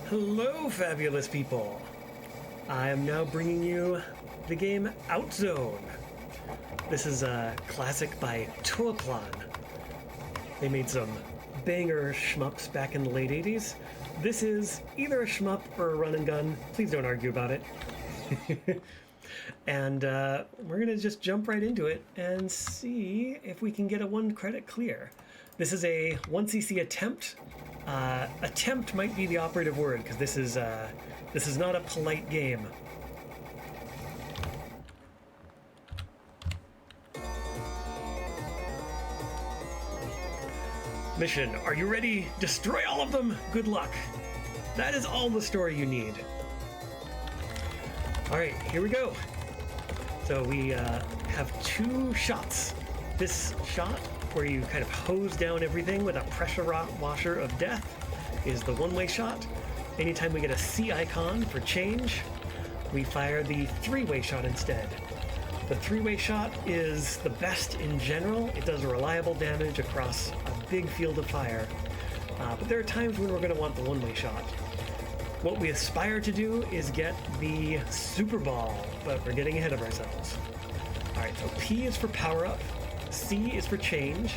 Hello, fabulous people! I am now bringing you the game OutZone. This is a classic by Dumplechan. They made some banger shmups back in the late 80s. This is either a shmup or a run and gun. Please don't argue about it. And we're gonna just jump right into it and see if we can get a 1 credit clear. This is a 1cc attempt. Attempt might be the operative word, because this is not a polite game. Mission, are you ready? Destroy all of them! Good luck! That is all the story you need. Alright, here we go. So we have 2 shots. This shot, where you kind of hose down everything with a pressure washer of death, is the one-way shot. Anytime we get a C icon for change, we fire the 3-way shot instead. The 3-way shot is the best in general. It does reliable damage across a big field of fire. But there are times when we're going to want the 1-way shot. What we aspire to do is get the Super Ball, but we're getting ahead of ourselves. Alright, so P is for power up, C is for change,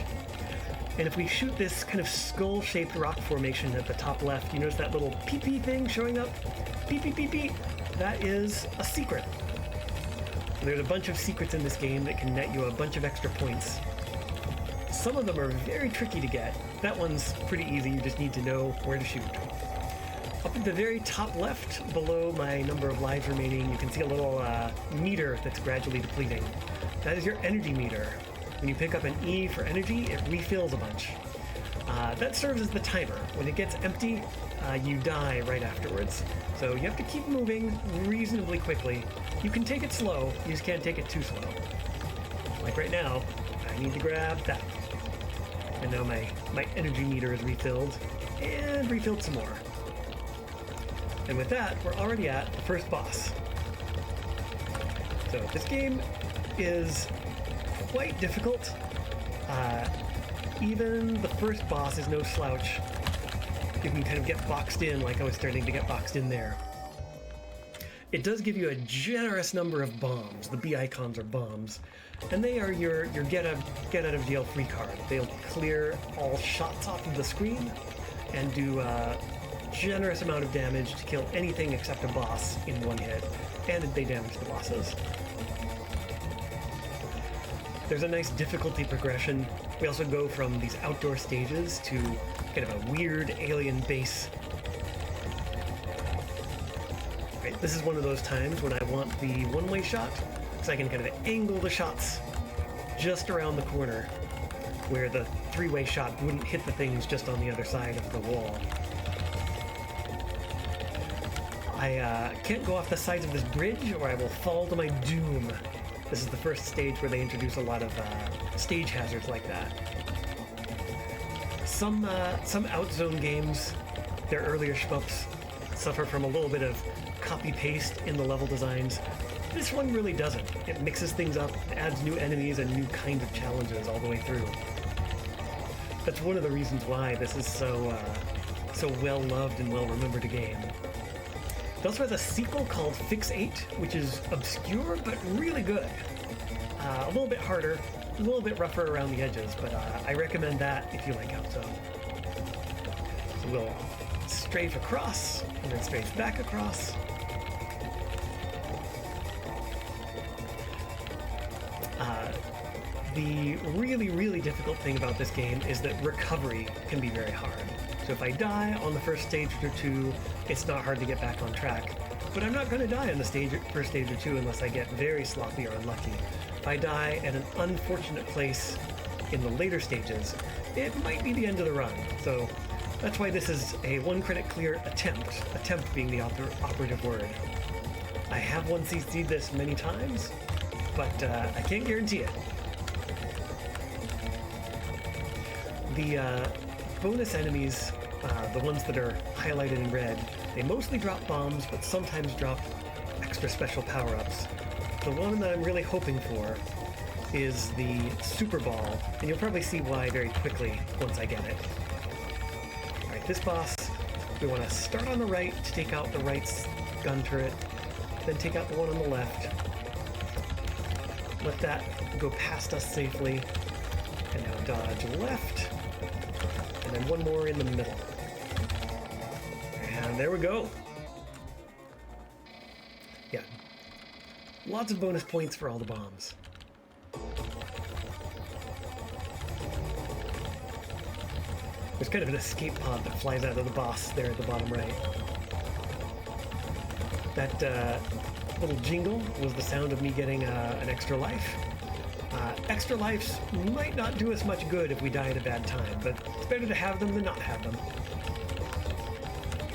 and if we shoot this kind of skull-shaped rock formation at the top left, you notice that little pee-pee thing showing up? Pee-pee-pee-pee! That is a secret. There's a bunch of secrets in this game that can net you a bunch of extra points. Some of them are very tricky to get. That one's pretty easy, you just need to know where to shoot. Up at the very top left, below my number of lives remaining, you can see a little meter that's gradually depleting. That is your energy meter. When you pick up an E for energy, it refills a bunch. That serves as the timer. When it gets empty, you die right afterwards. So you have to keep moving reasonably quickly. You can take it slow, you just can't take it too slow. Like right now, I need to grab that. And now my energy meter is refilled, and refilled some more. And with that, we're already at the first boss. So this game is quite difficult. Even the first boss is no slouch. You can kind of get boxed in like I was starting to get boxed in there. It does give you a generous number of bombs. The B icons are bombs. And they are your get out of jail free card. They'll clear all shots off of the screen and do generous amount of damage to kill anything except a boss in one hit, and they damage the bosses. There's a nice difficulty progression. We also go from these outdoor stages to kind of a weird alien base. Right, this is one of those times when I want the one-way shot, so I can kind of angle the shots just around the corner, where the 3-way shot wouldn't hit the things just on the other side of the wall. I can't go off the sides of this bridge or I will fall to my doom. This is the first stage where they introduce a lot of stage hazards like that. Some OutZone games, their earlier shmups, suffer from a little bit of copy-paste in the level designs. This one really doesn't. It mixes things up, adds new enemies and new kinds of challenges all the way through. That's one of the reasons why this is so well-loved and well-remembered a game. It also has a sequel called Fix 8, which is obscure but really good. A little bit harder, a little bit rougher around the edges, but I recommend that if you like OutZone. So we'll strafe across, and then strafe back across. The really, really difficult thing about this game is that recovery can be very hard. So if I die on the first stage or 2, it's not hard to get back on track. But I'm not going to die on the first stage or 2 unless I get very sloppy or unlucky. If I die at an unfortunate place in the later stages, it might be the end of the run. So that's why this is a 1 credit clear attempt, attempt being the operative word. I have 1cc'd this many times, but I can't guarantee it. The bonus enemies, the ones that are highlighted in red, they mostly drop bombs, but sometimes drop extra special power-ups. The one that I'm really hoping for is the Super Ball, and you'll probably see why very quickly once I get it. Alright, this boss We want to start on the right to take out the right's gun turret, then take out the one on the left. Let that go past us safely, and now dodge left, and then one more in the middle. And there we go. Yeah, lots of bonus points for all the bombs. There's kind of an escape pod that flies out of the boss there at the bottom right. That little jingle was the sound of me getting an extra life. Extra lives might not do us much good if we die at a bad time, but it's better to have them than not have them.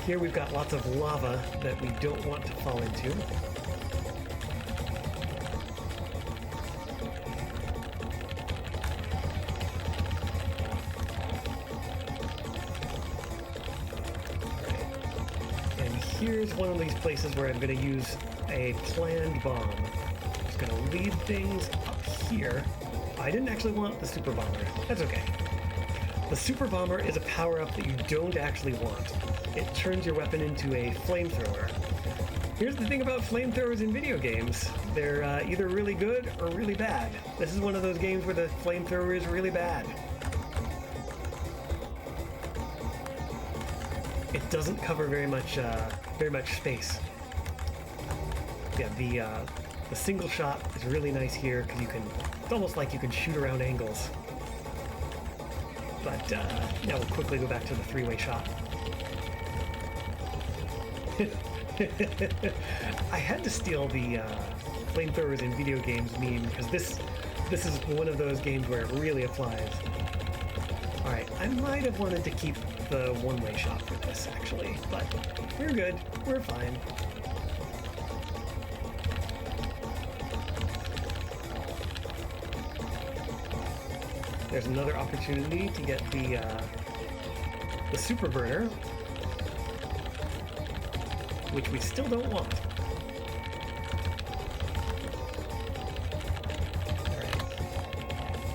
Here we've got lots of lava that we don't want to fall into. Here's one of these places where I'm going to use a planned bomb. I'm just going to leave things up here. I didn't actually want the super bomber. That's okay. The super bomber is a power-up that you don't actually want. It turns your weapon into a flamethrower. Here's the thing about flamethrowers in video games. They're either really good or really bad. This is one of those games where the flamethrower is really bad. It doesn't cover very much space. Yeah, the single shot is really nice here because it's almost like you can shoot around angles. But now we'll quickly go back to the three-way shot. I had to steal the flamethrowers in video games meme because this is one of those games where it really applies. Alright, I might have wanted to keep the one-way shot for this, actually, but we're good. We're fine. There's another opportunity to get the super burner, which we still don't want. Alright.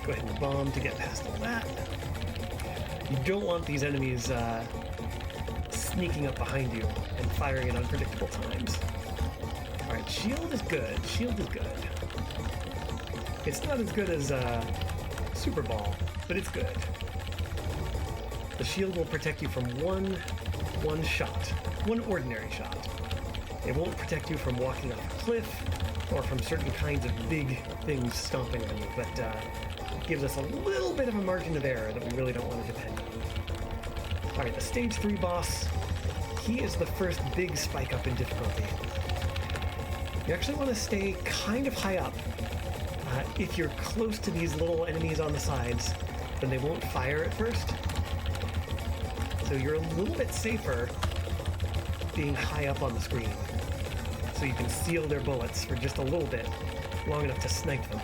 Go ahead and bomb to get past all that. You don't want these enemies sneaking up behind you and firing at unpredictable times. Alright, shield is good. Shield is good. It's not as good as Super Ball, but it's good. The shield will protect you from one shot. One ordinary shot. It won't protect you from walking off a cliff or from certain kinds of big things stomping on you, but gives us a little bit of a margin of error that we really don't want to depend on. Alright, the stage 3 boss, he is the first big spike up in difficulty. You actually want to stay kind of high up. If you're close to these little enemies on the sides, then they won't fire at first. So you're a little bit safer being high up on the screen. So you can seal their bullets for just a little bit, long enough to snipe them.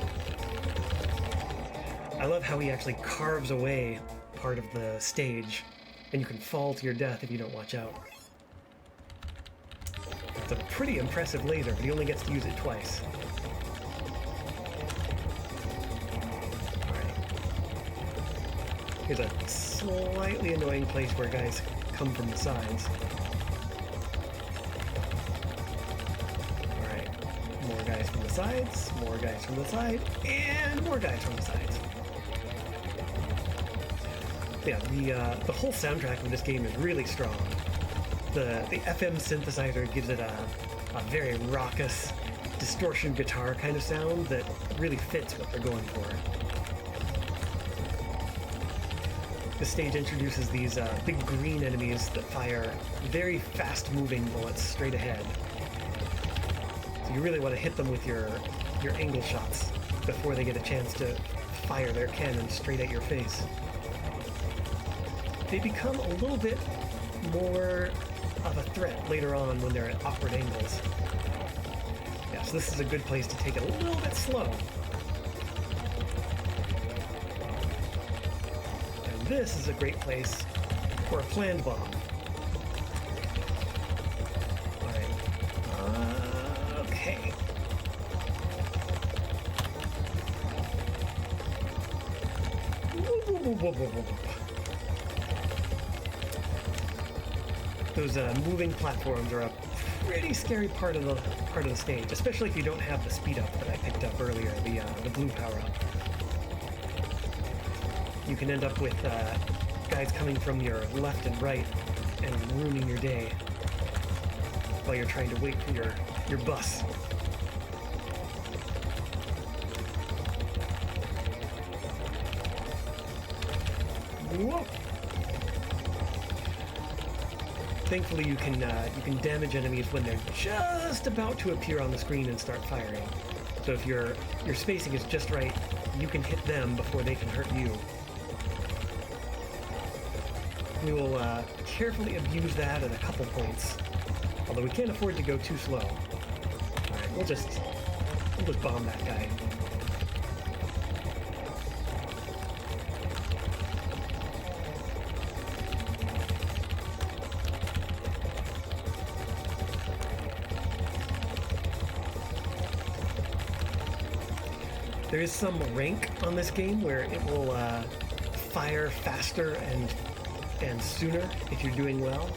I love how he actually carves away part of the stage, and you can fall to your death if you don't watch out. It's a pretty impressive laser, but he only gets to use it twice. Alright. Here's a slightly annoying place where guys come from the sides. Alright. More guys from the sides, more guys from the side, and more guys from the sides. Yeah, the whole soundtrack of this game is really strong. The FM synthesizer gives it a very raucous distortion guitar kind of sound that really fits what they're going for. The stage introduces these big green enemies that fire very fast-moving bullets straight ahead. So you really want to hit them with your angle shots before they get a chance to fire their cannon straight at your face. They become a little bit more of a threat later on when they're at awkward angles. Yeah, so this is a good place to take it a little bit slow. And this is a great place for a planned bomb. Alright. Okay. Whoa, whoa, whoa, whoa, whoa, whoa. those moving platforms are a pretty scary part of the stage, especially if you don't have the speed up that I picked up earlier, the blue power up. You can end up with guys coming from your left and right and ruining your day while you're trying to wait for your bus. Whoa! Thankfully, you can damage enemies when they're just about to appear on the screen and start firing. So if your spacing is just right, you can hit them before they can hurt you. We will carefully abuse that at a couple points, although we can't afford to go too slow. All right, we'll just bomb that guy. There is some rank on this game where it will fire faster and sooner if you're doing well.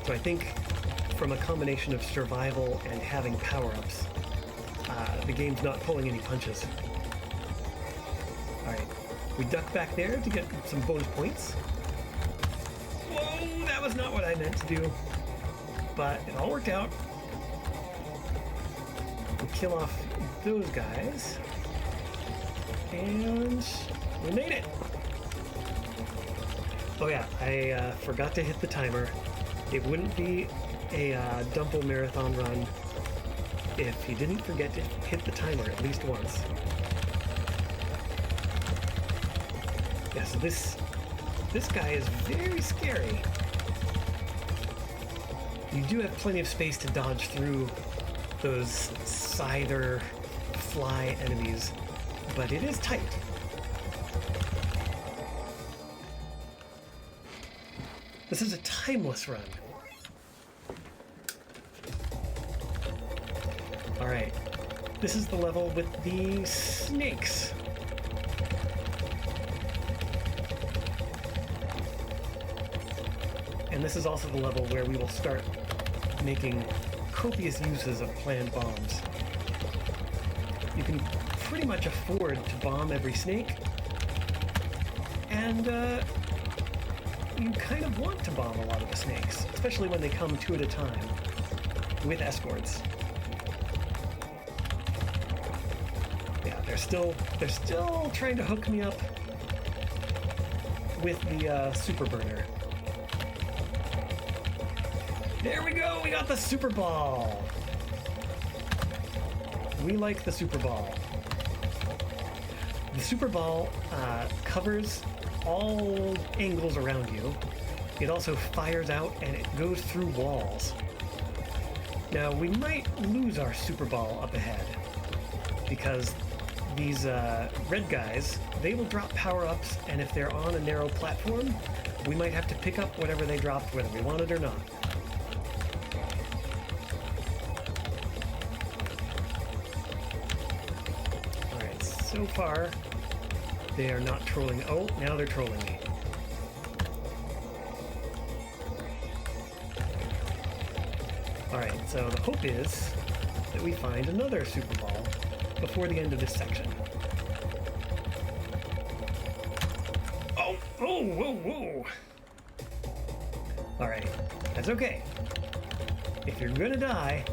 So I think from a combination of survival and having power-ups, the game's not pulling any punches. Alright, we duck back there to get some bonus points. Whoa, that was not what I meant to do, but it all worked out. We kill off those guys, and we made it! Oh yeah, I forgot to hit the timer. It wouldn't be a Dumple marathon run if you didn't forget to hit the timer at least once. Yeah, so this guy is very scary. You do have plenty of space to dodge through those scyther fly enemies, but it is tight. This is a timeless run. Alright, this is the level with the snakes. And this is also the level where we will start making copious uses of planned bombs. You can pretty much afford to bomb every snake, and you kind of want to bomb a lot of the snakes, especially when they come two at a time with escorts. Yeah, they're still trying to hook me up with the super burner. There we go, we got the super ball. We like the super ball. The super ball covers all angles around you. It also fires out and it goes through walls. Now we might lose our super ball up ahead because these red guys, they will drop power-ups, and if they're on a narrow platform, we might have to pick up whatever they dropped whether we want it or not. Alright, so far they are not trolling. Oh, now they're trolling me. Alright, so the hope is that we find another super ball before the end of this section. Oh, whoa, whoa, whoa! Alright, that's okay. If you're gonna die,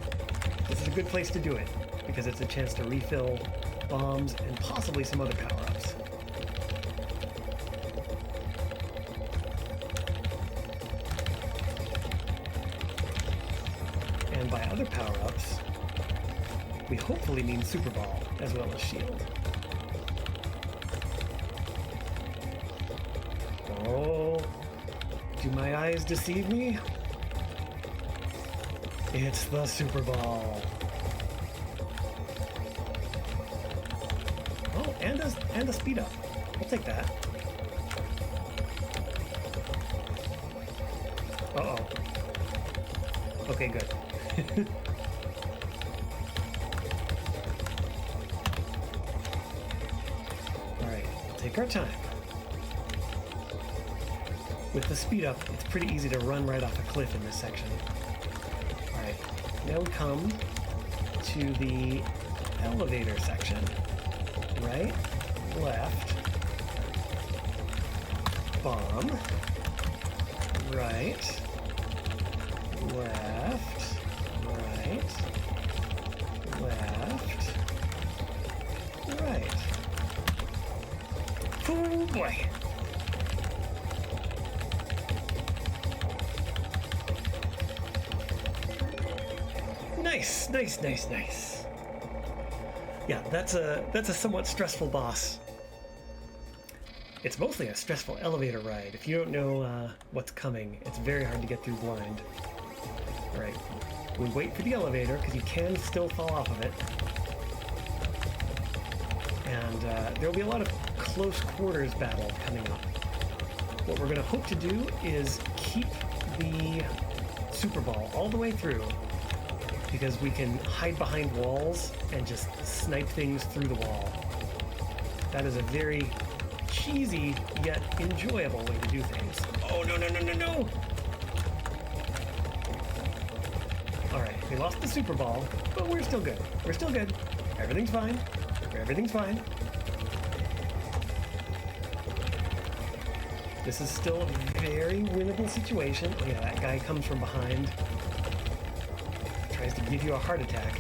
this is a good place to do it, because it's a chance to refill bombs and possibly some other power-ups. And by other power-ups, we hopefully mean Super Ball as well as Shield. Oh, do my eyes deceive me? It's the Super Ball. Oh, and a speed up. I'll take that. Uh-oh. Okay, good. Alright, take our time. With the speed up, it's pretty easy to run right off a cliff in this section. Alright, now we come to the elevator section. Right, left, bomb, right, left, right, left, right. Oh boy! Nice, nice, nice, nice. Yeah, that's a somewhat stressful boss. It's mostly a stressful elevator ride. If you don't know what's coming, it's very hard to get through blind. Alright, we wait for the elevator, because you can still fall off of it. And there will be a lot of close quarters battle coming up. What we're going to hope to do is keep the Super Ball all the way through, because we can hide behind walls and just snipe things through the wall. That is a very cheesy yet enjoyable way to do things. Oh, no, no, no, no, no! Alright, we lost the Super Ball, but we're still good. We're still good. Everything's fine. Everything's fine. This is still a very winnable situation. Oh yeah, that guy comes from behind. Tries to give you a heart attack.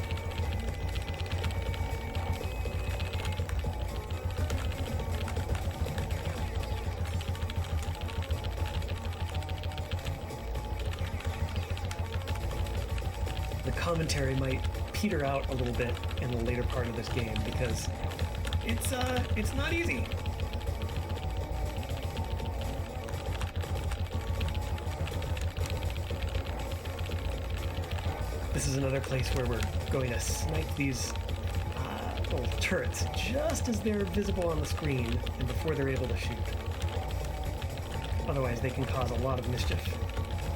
The commentary might peter out a little bit in the later part of this game because it's not easy. This is another place where we're going to snipe these little turrets just as they're visible on the screen and before they're able to shoot. Otherwise, they can cause a lot of mischief.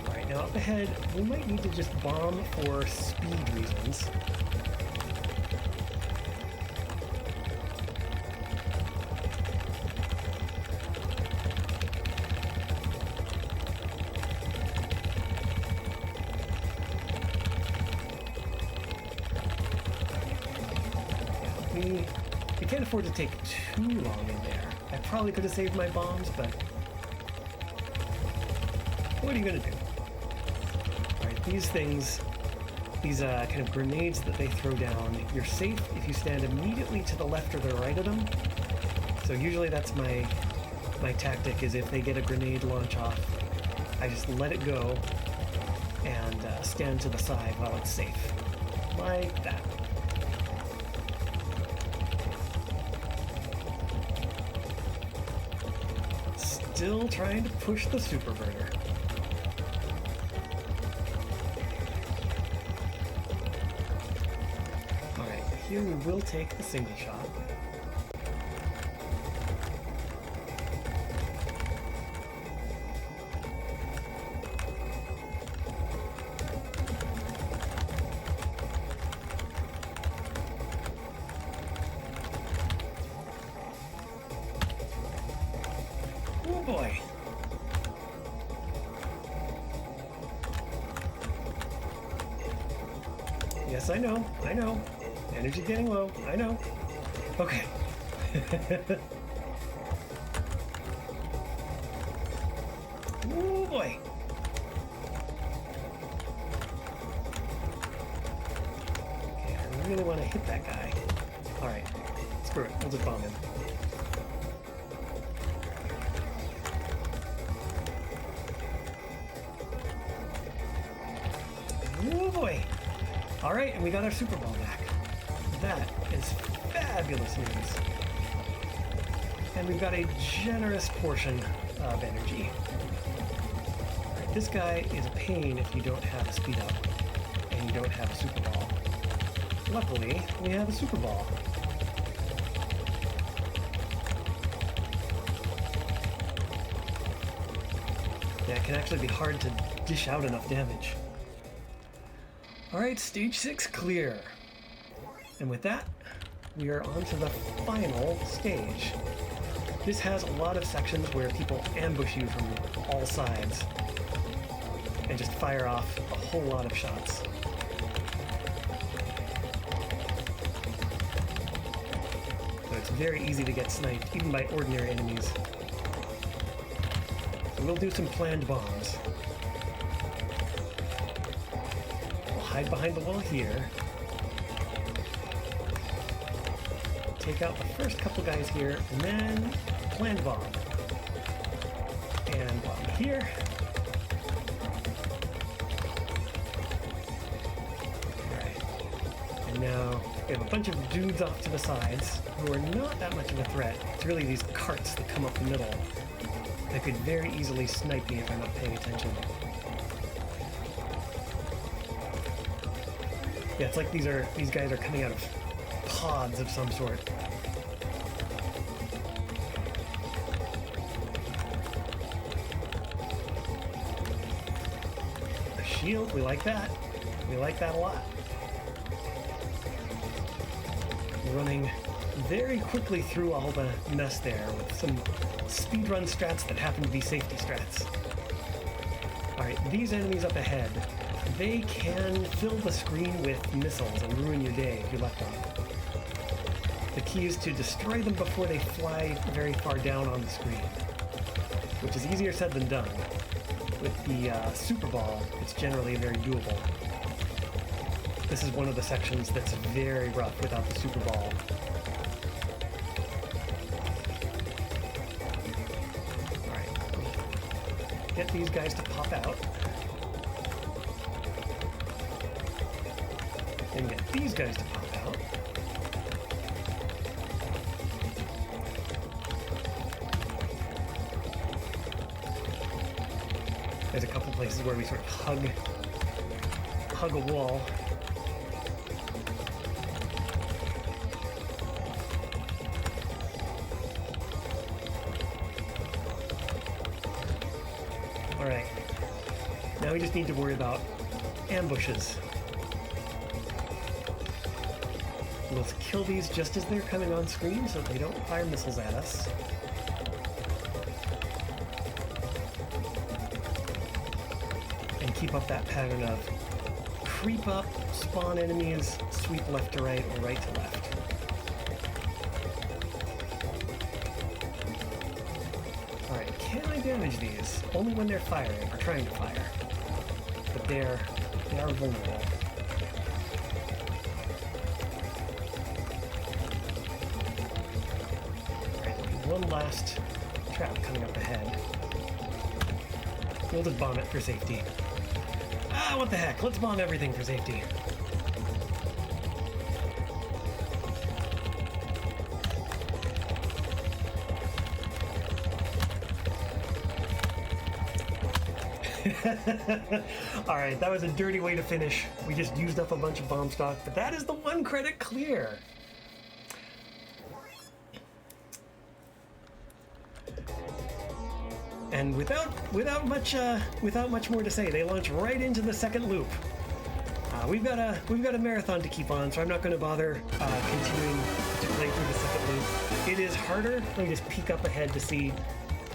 Alright, now up ahead, we might need to just bomb for speed reasons. We can't afford to take too long in there. I probably could have saved my bombs, but what are you going to do? Alright, these things, these kind of grenades that they throw down, you're safe if you stand immediately to the left or the right of them. So usually that's my tactic, is if they get a grenade launch off, I just let it go and stand to the side while it's safe. Like that. Still trying to push the superverter. Alright, here we will take the single shot. Oh boy. Yes, I know. Energy getting low. I know. Okay. Oh boy. Okay, I really want to hit that guy. Alright. Screw it. We'll just bomb him. Oh boy! Alright, and we got our Super Ball back. That is fabulous news. And we've got a generous portion of energy. Alright, this guy is a pain if you don't have a speed up and you don't have a Super Ball. Luckily, we have a Super Ball. Yeah, it can actually be hard to dish out enough damage. Alright, stage 6 clear. And with that, we are on to the final stage. this has a lot of sections where people ambush you from all sides and just fire off a whole lot of shots. So it's very easy to get sniped, even by ordinary enemies. So we'll do some planned bombs. We'll hide behind the wall here. Take out the first couple guys here, and then planned bomb. And bomb here. Alright. And now we have a bunch of dudes off to the sides who are not that much of a threat. It's really these carts that come up the middle that could very easily snipe me if I'm not paying attention. Yeah, it's like these guys are coming out of pods of some sort. A shield, we like that. We like that a lot. Running very quickly through all the mess there with some speedrun strats that happen to be safety strats. Alright, these enemies up ahead, they can fill the screen with missiles and ruin your day if you let them. The key is to destroy them before they fly very far down on the screen, which is easier said than done. With the Super Ball, it's generally very doable. This is one of the sections that's very rough without the Super Ball. Alright, get these guys to pop out. And get these guys to pop out. There's a couple places where we sort of hug a wall. Alright, now we just need to worry about ambushes. We'll kill these just as they're coming on screen so they don't fire missiles at us. And keep up that pattern of creep up, spawn enemies, sweep left to right or right to left. Alright, can I damage these? Only when they're firing, or trying to fire. But they are vulnerable. One last trap coming up ahead. We'll just bomb it for safety. Ah, what the heck? Let's bomb everything for safety. Alright, that was a dirty way to finish. We just used up a bunch of bomb stock, but that is the 1 credit clear. And without much more to say, they launch right into the second loop. We've got a marathon to keep on, so I'm not going to bother continuing to play through the second loop. It is harder. Let me just peek up ahead to see.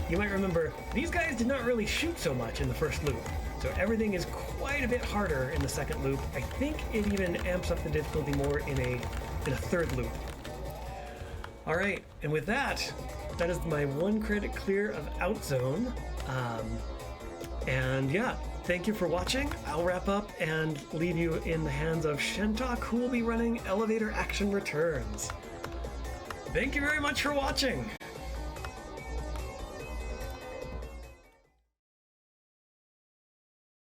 You might remember these guys did not really shoot so much in the first loop, so everything is quite a bit harder in the second loop. I think it even amps up the difficulty more in a third loop. All right, and with that. That is my 1 credit clear of OutZone. And yeah, thank you for watching. I'll wrap up and leave you in the hands of Shentok, who will be running Elevator Action Returns. Thank you very much for watching.